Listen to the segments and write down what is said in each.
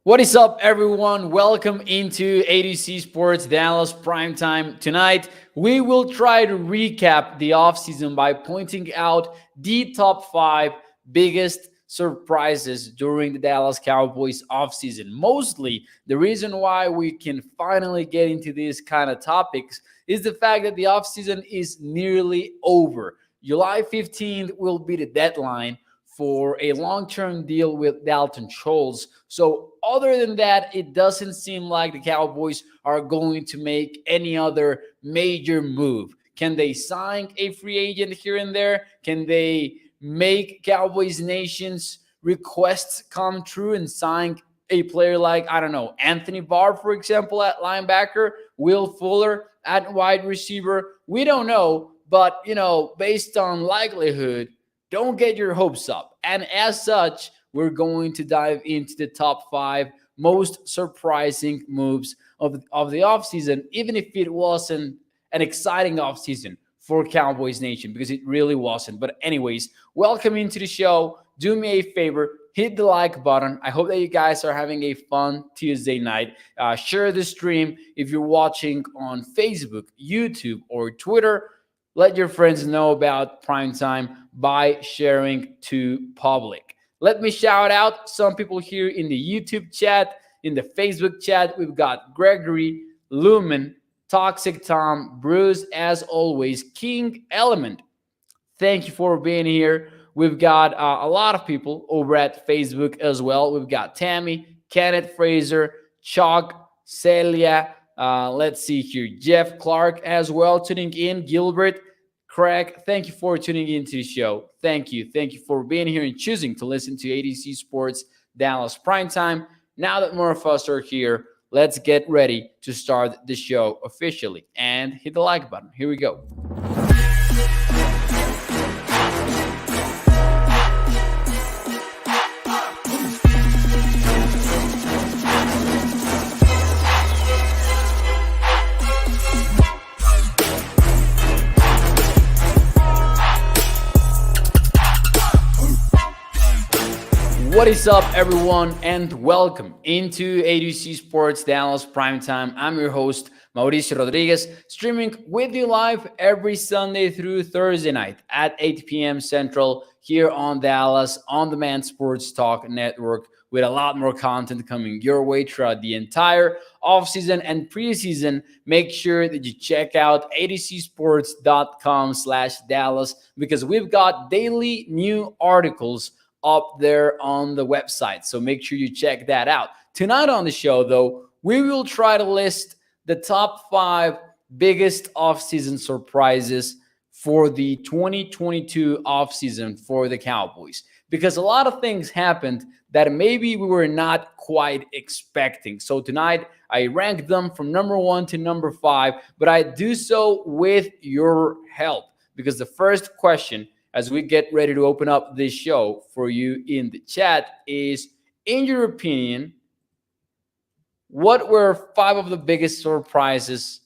What is up, everyone? Welcome into ADC Sports Dallas Primetime. Tonight, we will try to recap the offseason by pointing out the top 5 biggest surprises during the Dallas Cowboys offseason. Mostly, the reason why we can finally get into these kind of topics is the fact that the offseason is nearly over. July 15th will be the deadline for a long-term deal with Dalton Schultz. So other than that, it doesn't seem like the Cowboys are going to make any other major move. Can they sign a free agent here and there? Can they make Cowboys Nation's requests come true and sign a player like, I don't know, Anthony Barr, for example, at linebacker, Will Fuller at wide receiver? We don't know, but, based on likelihood, don't get your hopes up. And as such, we're going to dive into the top 5 most surprising moves of the offseason, even if it wasn't an exciting offseason for Cowboys Nation, because it really wasn't. But anyways, welcome into the show. Do me a favor, hit the like button. I hope that you guys are having a fun Tuesday night. Share the stream if you're watching on Facebook, YouTube, or Twitter. Let your friends know about Primetime by sharing to public. Let me shout out some people here in the YouTube chat, in the Facebook chat. We've got Gregory, Lumen, Toxic Tom, Bruce, as always, King Element. Thank you for being here. We've got a lot of people over at Facebook as well. We've got Tammy, Kenneth Fraser, Chalk, Celia. Let's see here. Jeff Clark as well tuning in. Gilbert, Craig, thank you for tuning into the show. Thank you. Thank you for being here and choosing to listen to ADC Sports Dallas Primetime. Now that more of us are here, let's get ready to start the show officially. And hit the like button. Here we go. What is up, everyone, and welcome into ADC Sports Dallas Primetime. I'm your host, Mauricio Rodriguez, streaming with you live every Sunday through Thursday night at 8 p.m. Central here on Dallas On Demand Sports Talk Network, with a lot more content coming your way throughout the entire offseason and preseason. Make sure that you check out adcsports.com/Dallas, because we've got daily new articles up there on the website. So make sure you check that out. Tonight on the show, though, we will try to list the top 5 biggest offseason surprises for the 2022 offseason for the Cowboys, because a lot of things happened that maybe we were not quite expecting. So tonight, I ranked them from number 1 to number 5, but I do so with your help, because the first question, as we get ready to open up this show for you in the chat, is, in your opinion, what were 5 of the biggest surprises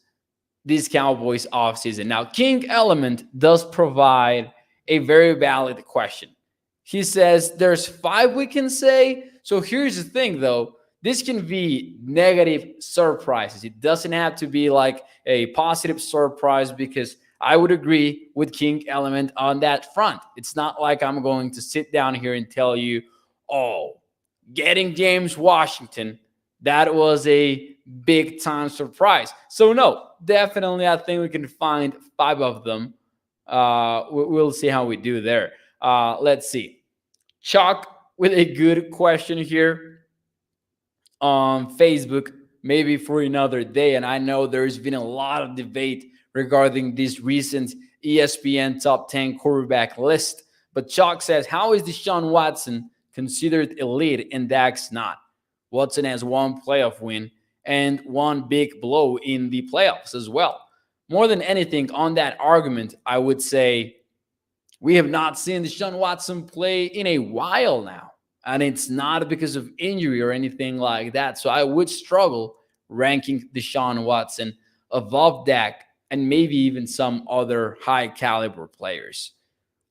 this Cowboys offseason? Now, King Element does provide a very valid question. He says there's 5 we can say. So here's the thing, though. This can be negative surprises. It doesn't have to be like a positive surprise, because I would agree with King Element on that front. It's not like I'm going to sit down here and tell you, oh, getting James Washington, that was a big time surprise. So no, definitely I think we can find 5 of them. We'll see how we do there. Let's see. Chalk with a good question here on Facebook, maybe for another day. And I know there's been a lot of debate regarding this recent ESPN top 10 quarterback list. But Chalk says, how is Deshaun Watson considered elite and Dak's not? Watson has 1 playoff win and 1 big blow in the playoffs as well. More than anything on that argument, I would say we have not seen Deshaun Watson play in a while now. And it's not because of injury or anything like that. So I would struggle ranking Deshaun Watson above Dak and maybe even some other high caliber players.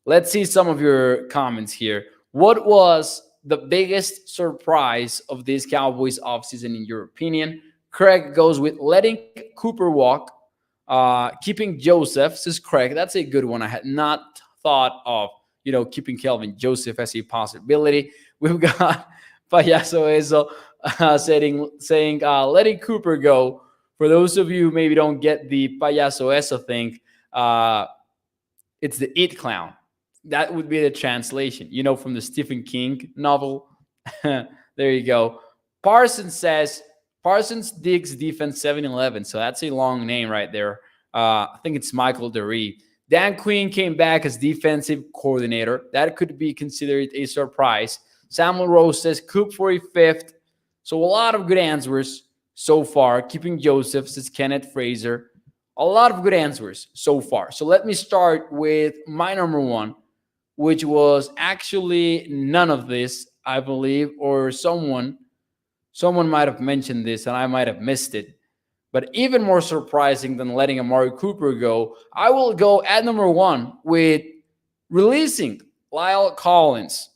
Let's see some of your comments here. What was the biggest surprise of this Cowboys offseason, in your opinion? Craig goes with letting Cooper walk, keeping Joseph. Says Craig. That's a good one. I had not thought of, keeping Kelvin Joseph as a possibility. We've got Payaso Eso saying letting Cooper go. For those of you who maybe don't get the Payaso Eso thing, it's the It Clown. That would be the translation, from the Stephen King novel. There you go. Parsons digs defense 7-11. So that's a long name right there. I think it's Michael DeRee. Dan Quinn came back as defensive coordinator. That could be considered a surprise. Samuel Rose says Coop for a fifth. So a lot of good answers so far. Keeping Joseph, says Kenneth Fraser. A lot of good answers so far. So let me start with my number one, which was actually none of this, I believe, or someone might have mentioned this and I might have missed it. But even more surprising than letting Amari Cooper go, I will go at number one with releasing Lyle Collins.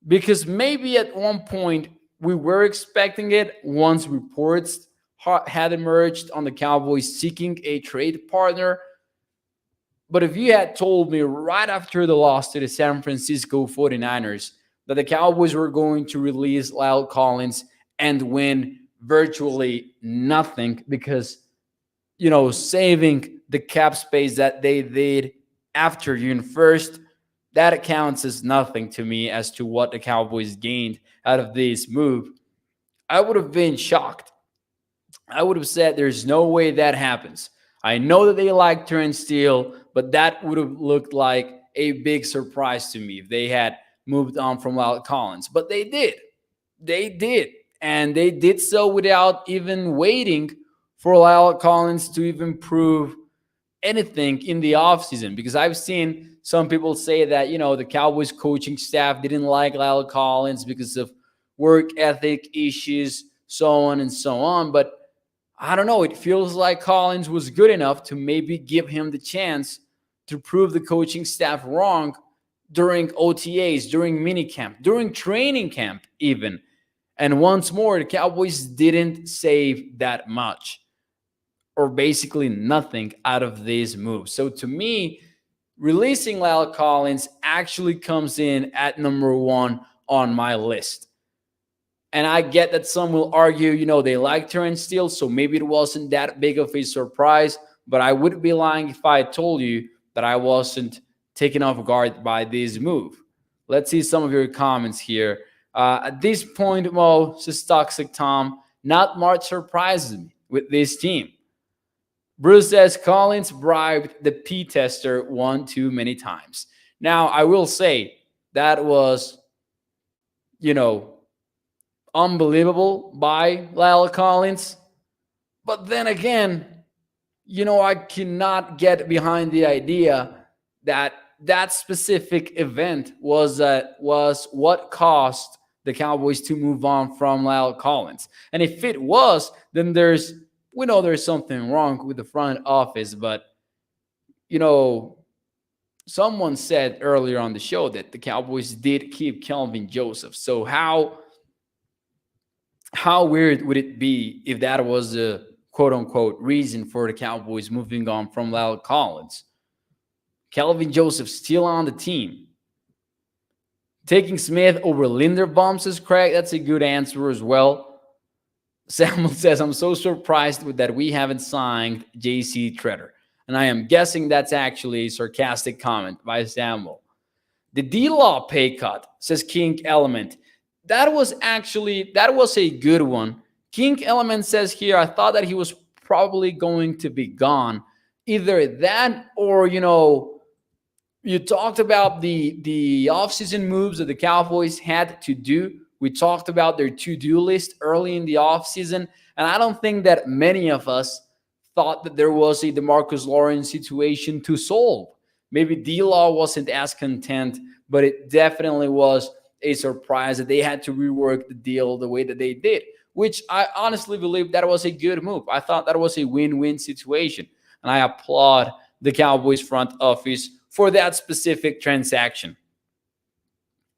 Because maybe at one point we were expecting it once reports had emerged on the Cowboys seeking a trade partner. But if you had told me right after the loss to the San Francisco 49ers that the Cowboys were going to release Lyle Collins and win virtually nothing because, saving the cap space that they did after June 1st, that counts as nothing to me as to what the Cowboys gained out of this move, I would have been shocked. I would have said there's no way that happens. I know that they like Terrence Steele, but that would have looked like a big surprise to me if they had moved on from Lyle Collins. But they did. They did. And they did so without even waiting for Lyle Collins to even prove anything in the offseason. Because I've seen some people say that, the Cowboys coaching staff didn't like Lyle Collins because of work ethic issues, so on and so on. But I don't know. It feels like Collins was good enough to maybe give him the chance to prove the coaching staff wrong during OTAs, during minicamp, during training camp even. And once more, the Cowboys didn't save that much or basically nothing out of this move. So to me, releasing Lyle Collins actually comes in at number one on my list. And I get that some will argue, they like Terrence Steele, so maybe it wasn't that big of a surprise. But I would be lying if I told you that I wasn't taken off guard by this move. Let's see some of your comments here. At this point, Mo, says Toxic Tom, not much surprises me with this team. Bruce says Collins bribed the P tester one too many times. Now, I will say that was, unbelievable by Lyle Collins. But then again, I cannot get behind the idea that specific event was what caused the Cowboys to move on from Lyle Collins. And if it was, then there's something wrong with the front office. But, someone said earlier on the show that the Cowboys did keep Kelvin Joseph. So how weird would it be if that was a quote-unquote reason for the Cowboys moving on from Lyle Collins? Kelvin Joseph still on the team. Taking Smith over Linderbaum, says Craig. That's a good answer as well. Samuel says, I'm so surprised with that we haven't signed J.C. Treader. And I am guessing that's actually a sarcastic comment by Samuel. The D-Law pay cut, says King Element. That was a good one. King Element says here, I thought that he was probably going to be gone. Either that or, you talked about the offseason moves that the Cowboys had to do. We talked about their to-do list early in the offseason, and I don't think that many of us thought that there was a DeMarcus Lawrence situation to solve. Maybe D-Law wasn't as content, but it definitely was a surprise that they had to rework the deal the way that they did, which I honestly believe that was a good move. I thought that was a win-win situation, and I applaud the Cowboys front office for that specific transaction.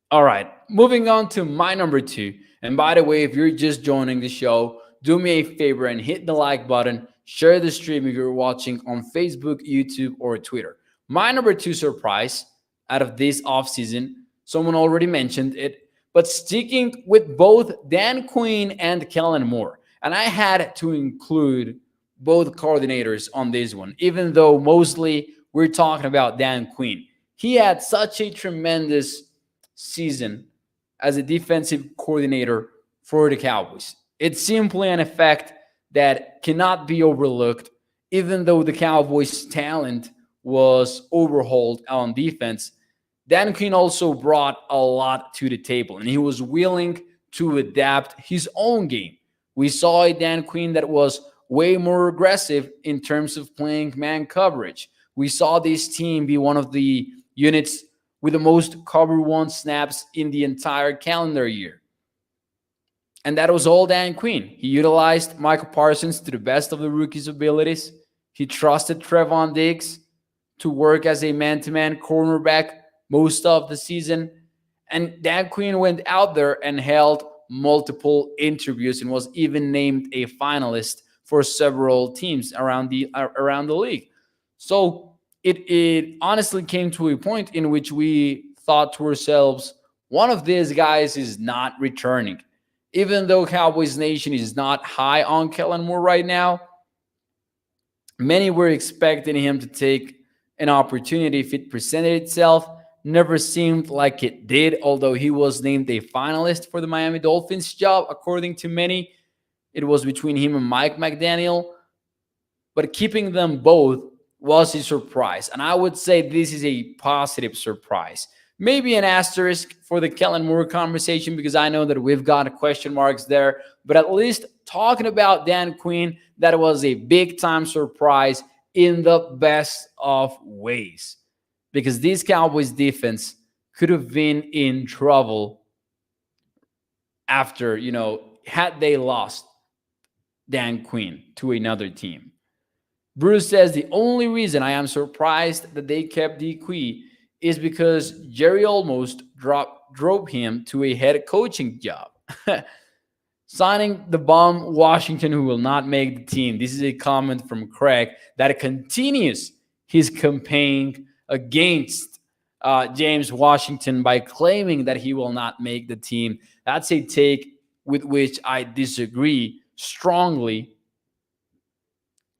All right, moving on to my number two. And by the way, if you're just joining the show, do me a favor and hit the like button, share the stream if you're watching on Facebook, YouTube, or Twitter. My number two surprise out of this offseason, someone already mentioned it, but sticking with both Dan Quinn and Kellen Moore. And I had to include both coordinators on this one, even though mostly we're talking about Dan Quinn. He had such a tremendous season as a defensive coordinator for the Cowboys. It's simply an effect that cannot be overlooked, even though the Cowboys' talent was overhauled on defense. Dan Quinn also brought a lot to the table, and he was willing to adapt his own game. We saw a Dan Quinn that was way more aggressive in terms of playing man coverage. We saw this team be one of the units with the most cover one snaps in the entire calendar year. And that was all Dan Quinn. He utilized Michael Parsons to the best of the rookie's abilities. He trusted Trevon Diggs to work as a man-to-man cornerback most of the season. And Dan Quinn went out there and held multiple interviews and was even named a finalist for several teams around the league. So it honestly came to a point in which we thought to ourselves, one of these guys is not returning. Even though Cowboys Nation is not high on Kellen Moore right now, many were expecting him to take an opportunity if it presented itself. Never seemed like it did, although he was named a finalist for the Miami Dolphins job. According to many, it was between him and Mike McDaniel. But keeping them both was a surprise. And I would say this is a positive surprise. Maybe an asterisk for the Kellen Moore conversation because I know that we've got question marks there. But at least talking about Dan Quinn, that was a big-time surprise in the best of ways. Because this Cowboys defense could have been in trouble after, had they lost Dan Quinn to another team. Bruce says the only reason I am surprised that they kept DQ is because Jerry almost drove him to a head coaching job. Signing the bum Washington who will not make the team. This is a comment from Craig that continues his campaign against James Washington by claiming that he will not make the team. That's a take with which I disagree strongly.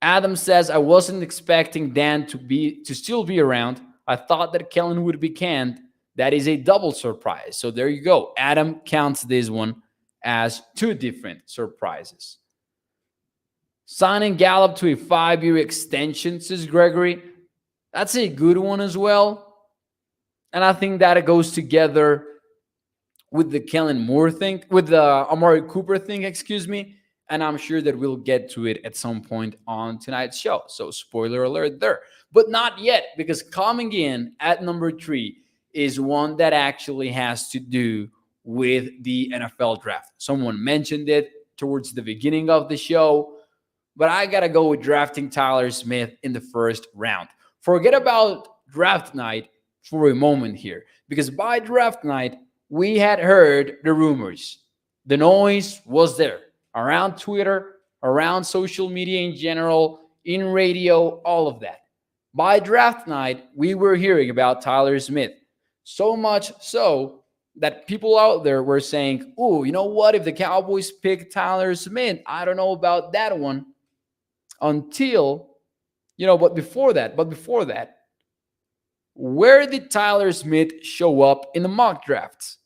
Adam says, I wasn't expecting Dan to still be around. I thought that Kellen would be canned. That is a double surprise. So there you go. Adam counts this one as two different surprises. Signing Gallup to a 5-year extension, says Gregory. That's a good one as well. And I think that it goes together with the Kellen Moore thing, with the Amari Cooper thing, and I'm sure that we'll get to it at some point on tonight's show. So spoiler alert there. But not yet, because coming in at number 3 is one that actually has to do with the NFL draft. Someone mentioned it towards the beginning of the show, but I got to go with drafting Tyler Smith in the first round. Forget about draft night for a moment here, because by draft night, we had heard the rumors. The noise was there around Twitter, around social media in general, in radio, all of that. By draft night, we were hearing about Tyler Smith. So much so that people out there were saying, oh, you know what? If the Cowboys pick Tyler Smith, I don't know about that one. Until, but before that, where did Tyler Smith show up in the mock drafts?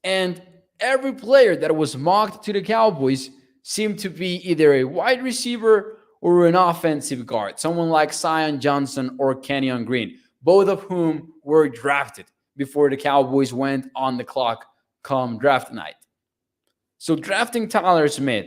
And every player that was mocked to the Cowboys seemed to be either a wide receiver or an offensive guard, someone like Zion Johnson or Kenyon Green, both of whom were drafted before the Cowboys went on the clock come draft night. So drafting Tyler Smith,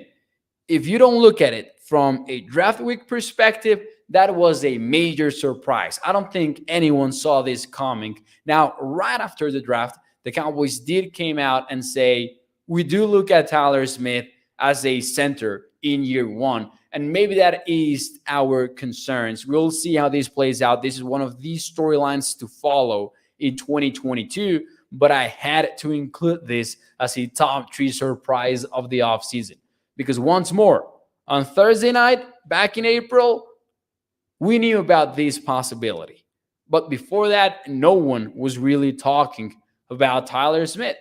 if you don't look at it from a draft week perspective, that was a major surprise. I don't think anyone saw this coming. Now, right after the draft, the Cowboys did came out and say, we do look at Tyler Smith as a center in year 1. And maybe that eased our concerns. We'll see how this plays out. This is one of these storylines to follow in 2022, but I had to include this as a top 3 surprise of the offseason. Because once more, on Thursday night, back in April, we knew about this possibility. But before that, no one was really talking about Tyler Smith.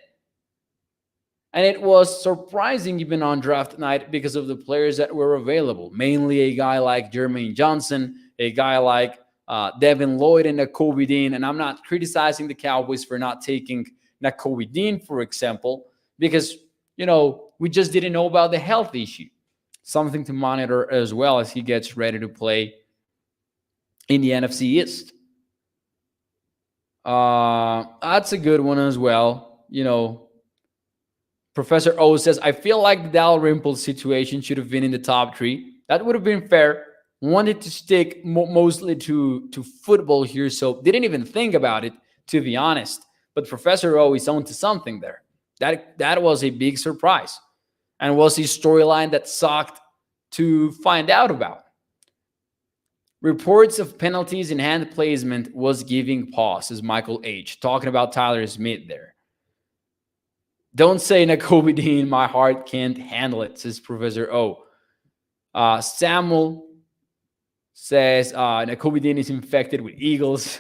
And it was surprising even on draft night because of the players that were available, mainly a guy like Jermaine Johnson, a guy like Devin Lloyd and Nakobe Dean. And I'm not criticizing the Cowboys for not taking Nakobe Dean, for example, because, we just didn't know about the health issue. Something to monitor as well as he gets ready to play in the NFC East. That's a good one as well. Professor O says, I feel like the Dalrymple situation should have been in the top 3. That would have been fair. Wanted to stick mostly to football here, so didn't even think about it, to be honest. But Professor O is on to something there. That was a big surprise and was a storyline that sucked to find out about. Reports of penalties and hand placement was giving pause, says Michael H. Talking about Tyler Smith there. Don't say Nakobe Dean, my heart can't handle it, says Professor O. Samuel says Nakobe Dean is infected with eagles.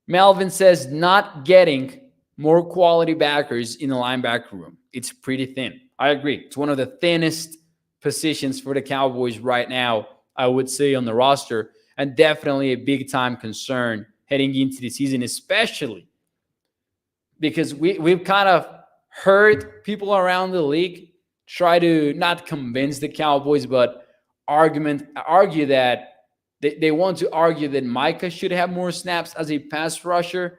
Melvin says not getting more quality backers in the linebacker room. It's pretty thin. I agree. It's one of the thinnest positions for the Cowboys right now, I would say, on the roster, and definitely a big-time concern heading into the season, especially because we've kind of heard people around the league try to not convince the Cowboys, but argue that they want to argue that Micah should have more snaps as a pass rusher.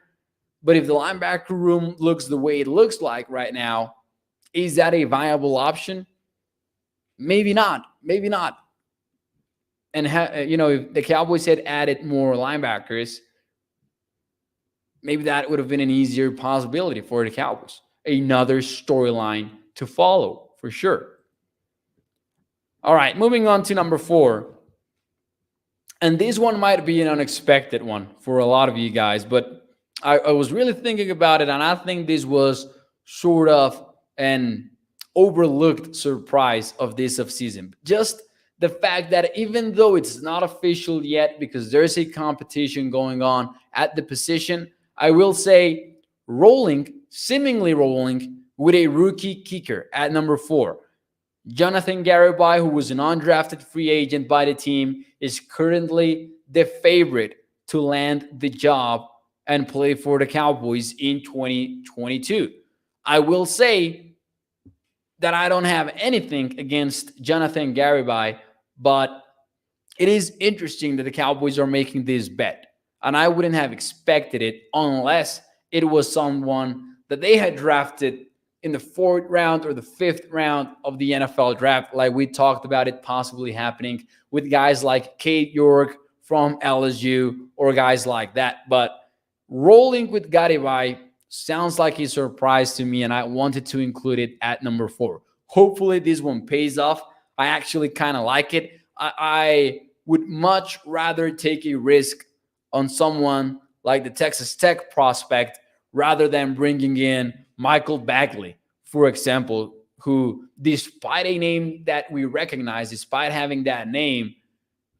But if the linebacker room looks the way it looks like right now, is that a viable option? Maybe not. Maybe not. And, if the Cowboys had added more linebackers, maybe that would have been an easier possibility for the Cowboys. Another storyline to follow, for sure. All right, moving on to number 4. And this one might be an unexpected one for a lot of you guys, but I was really thinking about it, and I think this was sort of an overlooked surprise of this offseason. Just the fact that even though it's not official yet because there's a competition going on at the position, I will say seemingly rolling with a rookie kicker at number 4. Jonathan Garibay, who was an undrafted free agent by the team, is currently the favorite to land the job and play for the Cowboys in 2022. I will say that I don't have anything against Jonathan Garibay, but it is interesting that the Cowboys are making this bet. And I wouldn't have expected it unless it was someone that they had drafted in the 4th round or the 5th round of the NFL draft, like we talked about it possibly happening with guys like Cade York from LSU or guys like that. But rolling with Garibay sounds like a surprise to me, and I wanted to include it at number 4. Hopefully this one pays off. I actually kind of like it. I would much rather take a risk on someone like the Texas Tech prospect rather than bringing in Michael Bagley, for example, who, despite a name that we recognize, despite having that name,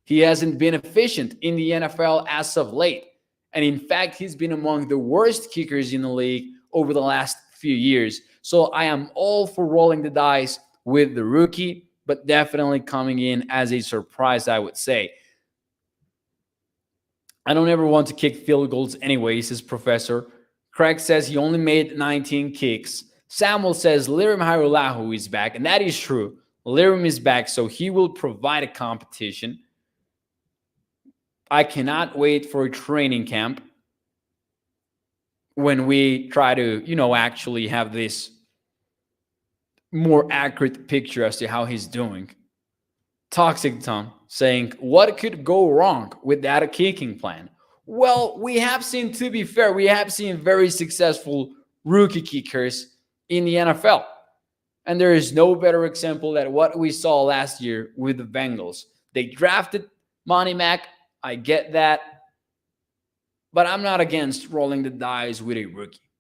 he hasn't been efficient in the NFL as of late. And in fact, he's been among the worst kickers in the league over the last few years. So I am all for rolling the dice with the rookie, but definitely coming in as a surprise, I would say. I don't ever want to kick field goals anyway, says Professor. Craig says he only made 19 kicks. Samuel says Lirim Hairulahu is back, and that is true. Lirim is back, so he will provide a competition. I cannot wait for a training camp when we try to, actually have this more accurate picture as to how he's doing. Toxic Tom saying, what could go wrong with that kicking plan? Well, we have seen, to be fair, very successful rookie kickers in the NFL. And there is no better example than what we saw last year with the Bengals. They drafted Monty Mack. I get that. but I'm not against rolling the dice with a rookie.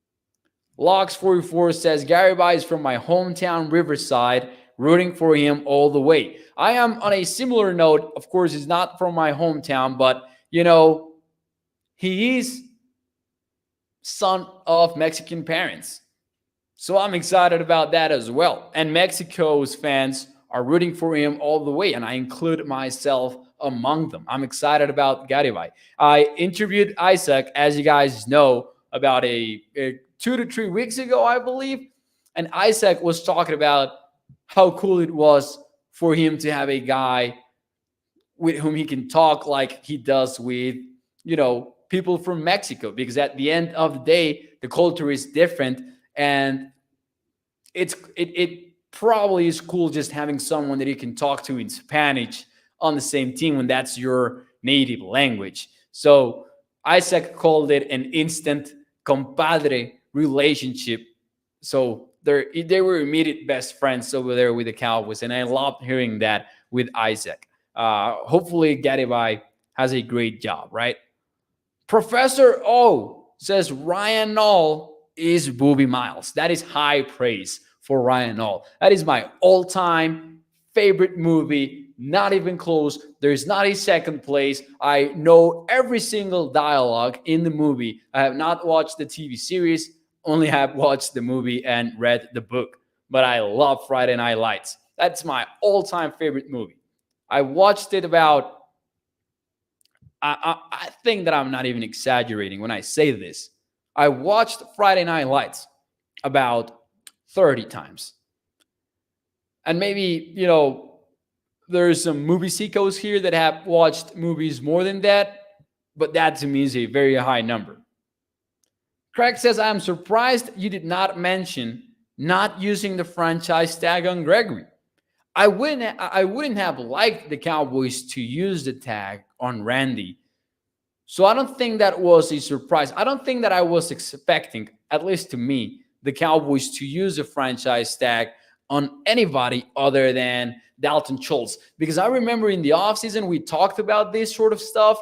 Locks44 says Gary is from my hometown Riverside, rooting for him all the way. I am on a similar note. Of course, he's not from my hometown, but he is son of Mexican parents. So I'm excited about that as well. And Mexico's fans are rooting for him all the way, and I include myself among them. I'm excited about Garibay. I interviewed Isaac, as you guys know, about a 2 to 3 weeks ago, I believe. And Isaac was talking about how cool it was for him to have a guy with whom he can talk like he does with, people from Mexico, because at the end of the day, the culture is different, and it probably is cool just having someone that you can talk to in Spanish on the same team when that's your native language. So Isaac called it an instant compadre relationship. So they were immediate best friends over there with the Cowboys, and I loved hearing that with Isaac. Hopefully Garibay has a great job, right? Professor O says Ryan Nall is Booby Miles. That is high praise for Ryan Nall. That is my all-time favorite movie. Not even close. There's not a second place. I know every single dialogue in the movie. I have not watched the TV series, only have watched the movie and read the book. But I love Friday Night Lights. That's my all-time favorite movie. I watched it about, I think that I'm not even exaggerating when I say this. I watched Friday Night Lights about 30 times. And maybe, there's some movie seekers here that have watched movies more than that, but that to me is a very high number. Craig says, I'm surprised you did not mention not using the franchise tag on Gregory. I wouldn't have liked the Cowboys to use the tag on Randy. So I don't think that was a surprise. I don't think that I was expecting, at least to me, the Cowboys to use a franchise tag on anybody other than Dalton Schultz. Because I remember in the offseason, we talked about this sort of stuff,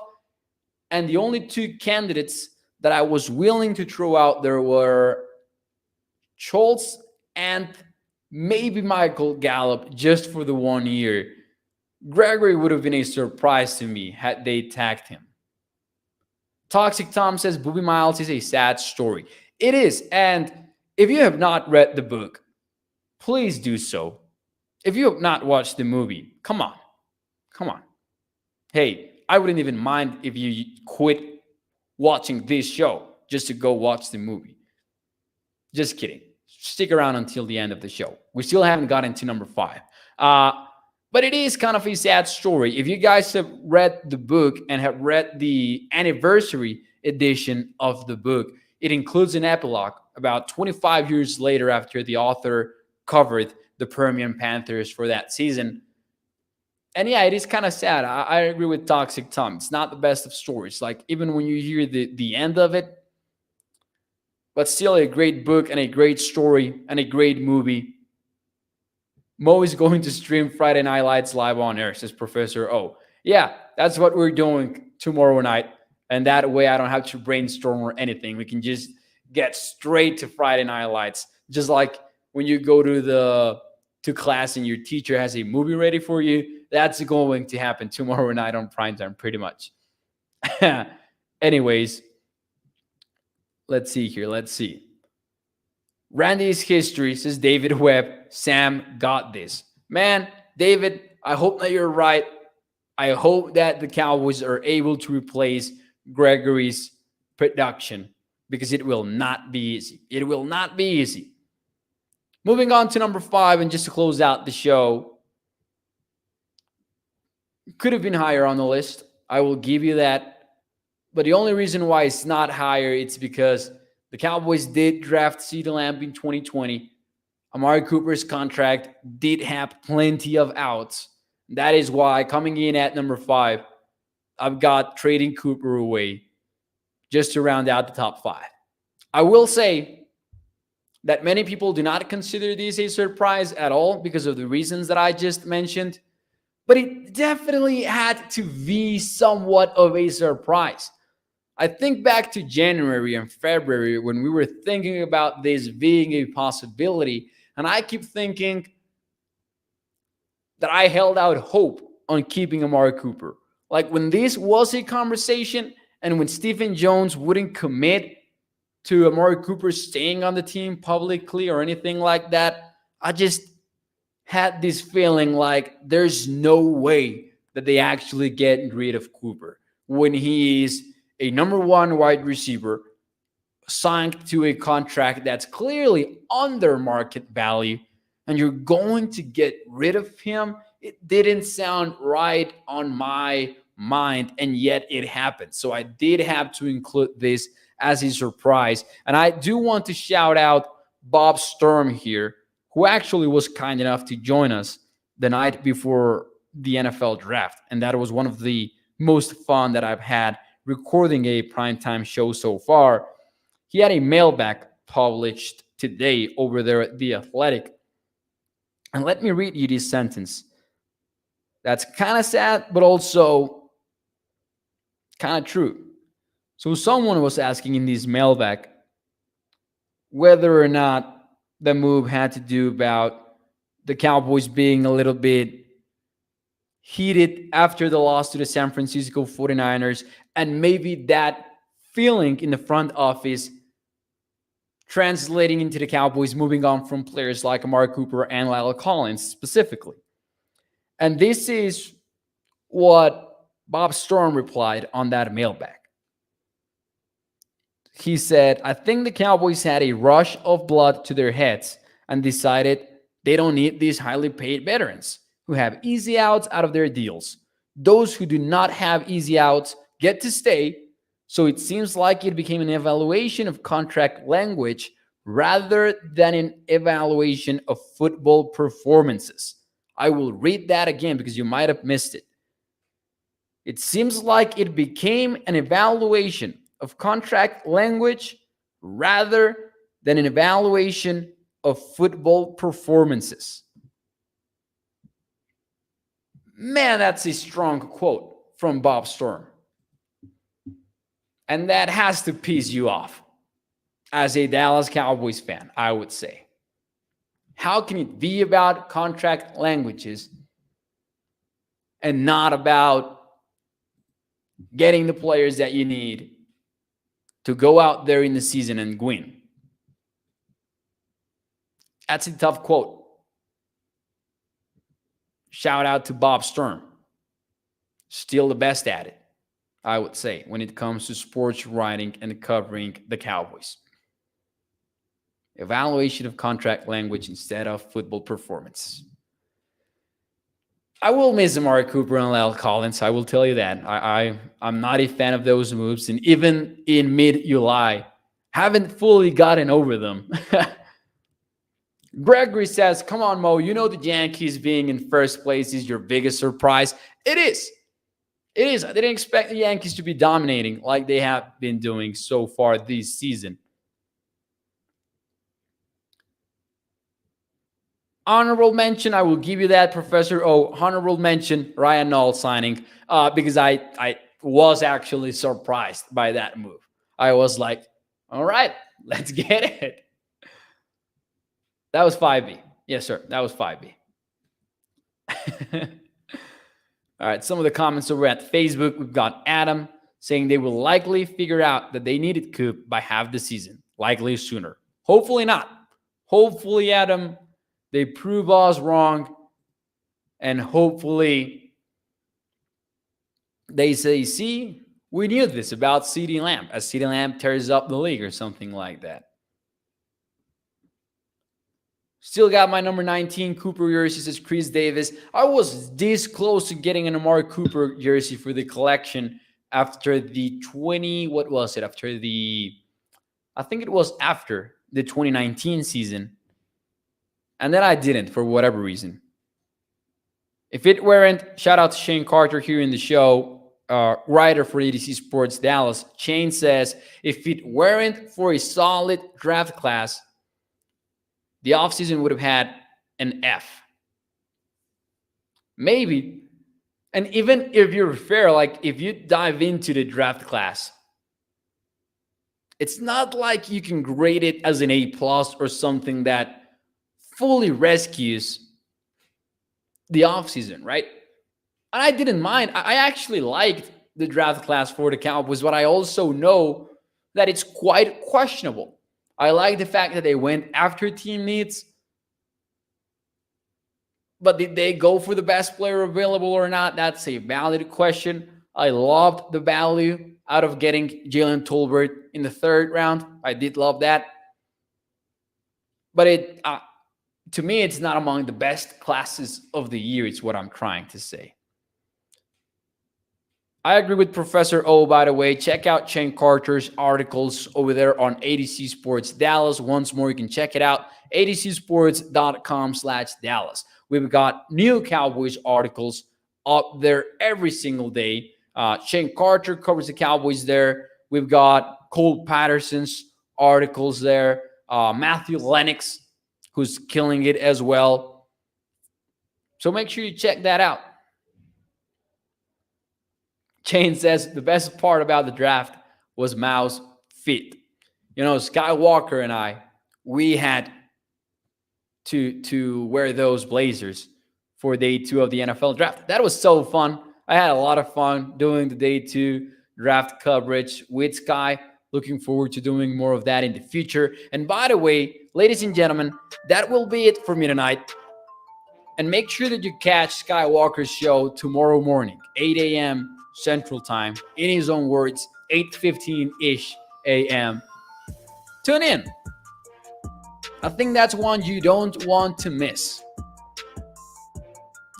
and the only two candidates that I was willing to throw out there were Schultz and maybe Michael Gallup, just for the 1 year. Gregory would have been a surprise to me had they tagged him. Toxic Tom says Booby Miles is a sad story. It is, and if you have not read the book, please do so. If you have not watched the movie, come on. Hey, I wouldn't even mind if you quit watching this show just to go watch the movie. Just kidding. Stick around until the end of the show. We still haven't gotten to number 5. But it is kind of a sad story. If you guys have read the book and have read the anniversary edition of the book, it includes an epilogue about 25 years later after the author covered the Permian Panthers for that season. And yeah, it is kind of sad. I agree with Toxic Tom. It's not the best of stories. Like, even when you hear the end of it, but still a great book and a great story and a great movie. Mo is going to stream Friday Night Lights live on air, says Professor O. Yeah, that's what we're doing tomorrow night. And that way I don't have to brainstorm or anything. We can just get straight to Friday Night Lights. Just like when you go to class and your teacher has a movie ready for you, that's going to happen tomorrow night on primetime, pretty much. Anyways, let's see here. Randy's history, says David Webb. Sam got this. Man, David, I hope that you're right. I hope that the Cowboys are able to replace Gregory's production, because it will not be easy. It will not be easy. Moving on to number 5, and just to close out the show, could have been higher on the list. I will give you that. But the only reason why it's not higher, it's because the Cowboys did draft CeeDee Lamb in 2020. Amari Cooper's contract did have plenty of outs. That is why, coming in at number 5, I've got trading Cooper away just to round out the top 5. I will say that many people do not consider this a surprise at all because of the reasons that I just mentioned. But it definitely had to be somewhat of a surprise. I think back to January and February when we were thinking about this being a possibility, and I keep thinking that I held out hope on keeping Amari Cooper. Like when this was a conversation and when Stephen Jones wouldn't commit to Amari Cooper staying on the team publicly or anything like that, I just had this feeling like there's no way that they actually get rid of Cooper when he is a number one wide receiver signed to a contract that's clearly under market value and you're going to get rid of him. It didn't sound right on my mind, and yet it happened. So I did have to include this as a surprise. And I do want to shout out Bob Sturm here, who actually was kind enough to join us the night before the NFL draft. And that was one of the most fun that I've had recording a primetime show so far. He had a mailbag published today over there at The Athletic. And let me read you this sentence. That's kind of sad, but also kind of true. So someone was asking in this mailbag whether or not the move had to do about the Cowboys being a little bit heated after the loss to the San Francisco 49ers, and maybe that feeling in the front office translating into the Cowboys moving on from players like Amari Cooper and Lyle Collins specifically. And this is what Bob Storm replied on that mailbag. He said, I think the Cowboys had a rush of blood to their heads and decided they don't need these highly paid veterans who have easy outs out of their deals. Those who do not have easy outs get to stay. So it seems like it became an evaluation of contract language rather than an evaluation of football performances. I will read that again because you might have missed it. It seems like it became an evaluation of contract language rather than an evaluation of football performances. Man, that's a strong quote from Bob Storm. And that has to piss you off as a Dallas Cowboys fan, I would say. How can it be about contract languages and not about getting the players that you need to go out there in the season and win? That's a tough quote. Shout out to Bob Sturm. Still the best at it, I would say, when it comes to sports writing and covering the Cowboys. Evaluation of contract language instead of football performance. I will miss Amari Cooper and Lyle Collins. I will tell you that. I'm not a fan of those moves. And even in mid-July, haven't fully gotten over them. Gregory says, come on, Mo, you know the Yankees being in first place is your biggest surprise. It is. It is. I didn't expect the Yankees to be dominating like they have been doing so far this season. Honorable mention, I will give you that, Professor O. Honorable mention, Ryan Nall signing, because I was actually surprised by that move. I was like, all right, let's get it. That was 5B. Yes, sir. That was 5B. All right. Some of the comments over at Facebook. We've got Adam saying they will likely figure out that they needed Coop by half the season, likely sooner. Hopefully not. Hopefully, Adam, they prove us wrong. And hopefully they say, see, we knew this about CeeDee Lamb as CeeDee Lamb tears up the league or something like that. Still got my number 19 Cooper jersey, says Chris Davis. I was this close to getting an Amari Cooper jersey for the collection after the 20, what was it? After the, I think it was after the 2019 season. And then I didn't for whatever reason. If it weren't, shout out to Shane Carter here in the show, writer for ADC Sports Dallas. Shane says, if it weren't for a solid draft class, the offseason would have had an F. Maybe. And even if you're fair, like if you dive into the draft class, It's not like you can grade it as an A plus or something that fully rescues the offseason, right? And I didn't mind. I actually liked the draft class for the Cowboys, but I also know that it's quite questionable. I like the fact that they went after team needs, but did they go for the best player available or not? That's a valid question. I loved the value out of getting Jalen Tolbert in the third round. I did love that. But to me, it's not among the best classes of the year. It's what I'm trying to say. I agree with Professor O, by the way. Check out Shane Carter's articles over there on ADC Sports Dallas. Once more, you can check it out. adcsports.com/Dallas. We've got new Cowboys articles up there every single day. Shane Carter covers the Cowboys there. We've got Cole Patterson's articles there. Matthew Lennox, who's killing it as well. So make sure you check that out. Shane says the best part about the draft was Mao's fit. You know, Skywalker and I, we had to wear those blazers for day 2 of the NFL draft. That was so fun. I had a lot of fun doing the day 2 draft coverage with Sky. Looking forward to doing more of that in the future. And by the way, ladies and gentlemen, that will be it for me tonight. And make sure that you catch Skywalker's show tomorrow morning, 8 a.m. Central Time. In his own words, 8:15-ish a.m. Tune in. I think that's one you don't want to miss.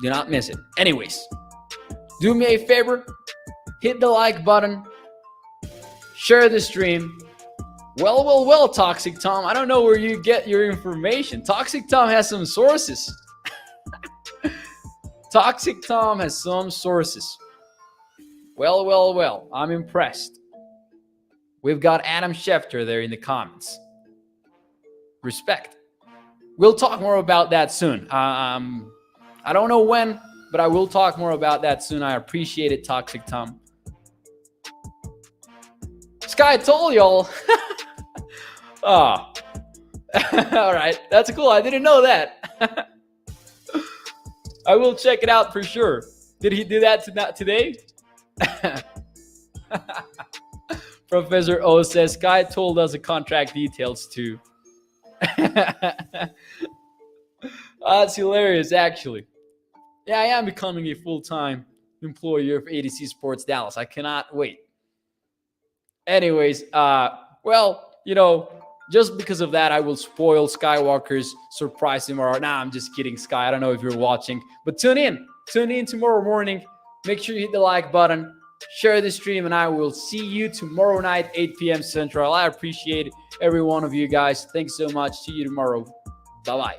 Do not miss it. Anyways, do me a favor. Hit the like button. Share the stream. Well, Toxic Tom. I don't know where you get your information. Toxic Tom has some sources. Toxic Tom has some sources. Well. I'm impressed. We've got Adam Schefter there in the comments. Respect. We'll talk more about that soon. I don't know when, but I will talk more about that soon. I appreciate it, Toxic Tom. Sky told y'all. Oh. All right. That's cool. I didn't know that. I will check it out for sure. Did he do that today? Professor O says Sky told us the contract details too. That's hilarious, actually. Yeah, I am becoming a full-time employee of ADC Sports Dallas. I cannot wait. Anyways, just because of that, I will spoil Skywalker's surprise tomorrow. Nah, I'm just kidding, Sky. I don't know if you're watching, but tune in. Tune in tomorrow morning. Make sure you hit the like button, share the stream, and I will see you tomorrow night, 8 p.m. Central. I appreciate every one of you guys. Thanks so much. See you tomorrow. Bye-bye.